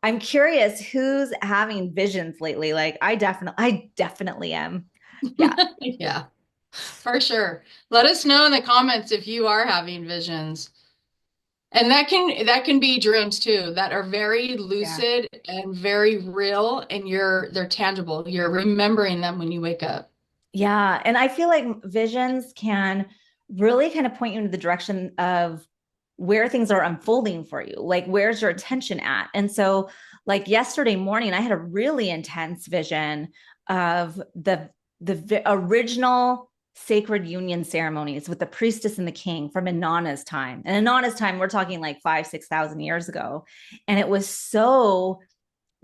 I'm curious who's having visions lately. Like I definitely am. Yeah. Yeah, for sure. Let us know in the comments if you are having visions. And that can be dreams too, that are very Yeah. lucid and very real, and they're tangible. You're remembering them when you wake up. Yeah. And I feel like visions can really kind of point you in the direction of where things are unfolding for you. Like, where's your attention at? And so, like yesterday morning, I had a really intense vision of the original sacred union ceremonies with the priestess and the king from Inanna's time. And Inanna's time, we're talking like 5, 6,000 years ago. And it was so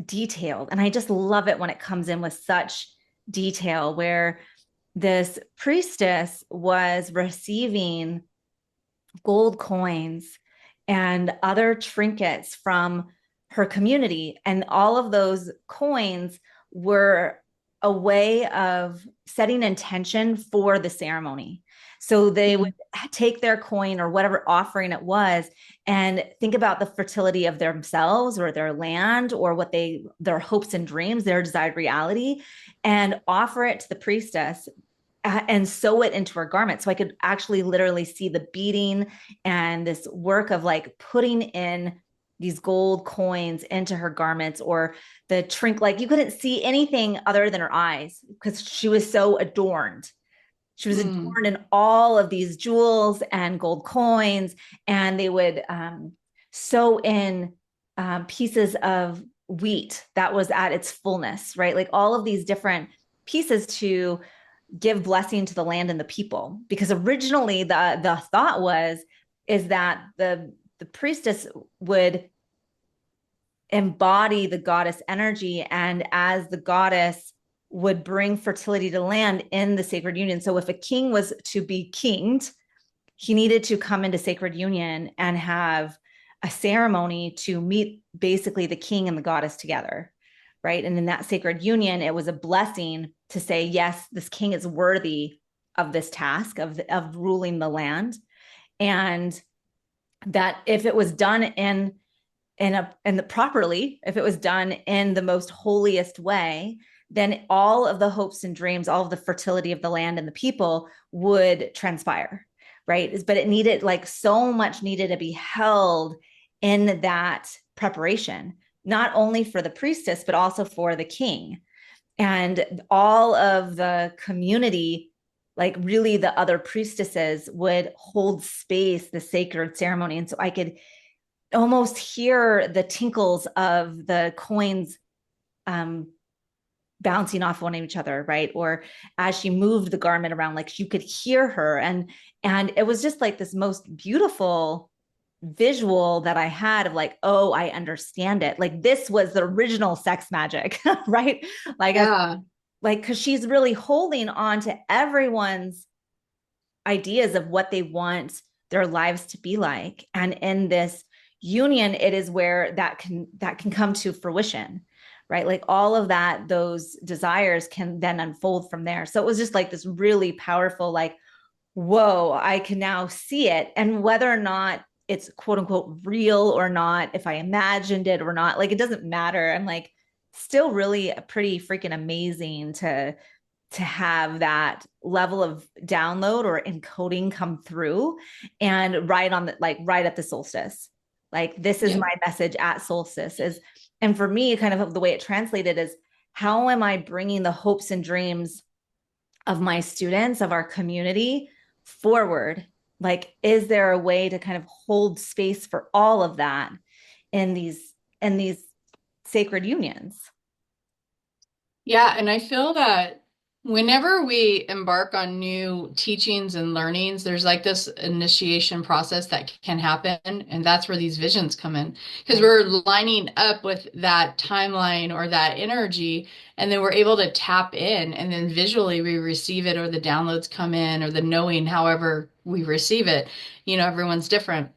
detailed. And I just love it when it comes in with such detail where this priestess was receiving gold coins and other trinkets from her community. And all of those coins were a way of setting intention for the ceremony. So they would Mhm. take their coin or whatever offering it was and think about the fertility of themselves or their land or their hopes and dreams, their desired reality, and offer it to the priestess and sew it into her garment. So I could actually literally see the beading and this work of like putting in these gold coins into her garments or the trink. Like you couldn't see anything other than her eyes because she was so adorned. She was Mm. adorned in all of these jewels and gold coins, and they would sew in pieces of wheat that was at its fullness, right? Like all of these different pieces to give blessing to the land and the people, because originally the thought was is that the priestess would embody the goddess energy, and as the goddess would bring fertility to land in the sacred union. So if a king was to be kinged, he needed to come into sacred union and have a ceremony to meet basically the king and the goddess together, right? And in that sacred union, it was a blessing to say, yes, this king is worthy of this task of ruling the land. And that if it was done in the properly, if it was done in the most holiest way, then all of the hopes and dreams, all of the fertility of the land and the people would transpire, right? But it needed like so much needed to be held in that preparation, not only for the priestess, but also for the king. And all of the community, like really the other priestesses, would hold space, the sacred ceremony. And so I could almost hear the tinkles of the coins um, bouncing off one of each other, right? Or as she moved the garment around, like you could hear her, and it was just like this most beautiful visual that I had of like, oh, I understand it. Like this was the original sex magic, right? Like as Yeah. like because she's really holding on to everyone's ideas of what they want their lives to be like, and in this union it is where that can come to fruition, right? Like all of that, those desires can then unfold from there. So it was just like this really powerful, like, whoa, I can now see it. And whether or not it's quote unquote real or not, if I imagined it or not, like it doesn't matter. I'm like still really pretty freaking amazing to have that level of download or encoding come through, and right on the like right at the solstice. Like this is Yeah. my message at solstice is, and for me kind of the way it translated is, how am I bringing the hopes and dreams of my students, of our community forward? Like is there a way to kind of hold space for all of that in these sacred unions? Yeah, and I feel that whenever we embark on new teachings and learnings, there's like this initiation process that can happen, and that's where these visions come in because Right. we're lining up with that timeline or that energy, and then we're able to tap in, and then visually we receive it, or the downloads come in, or the knowing, however we receive it. Everyone's different.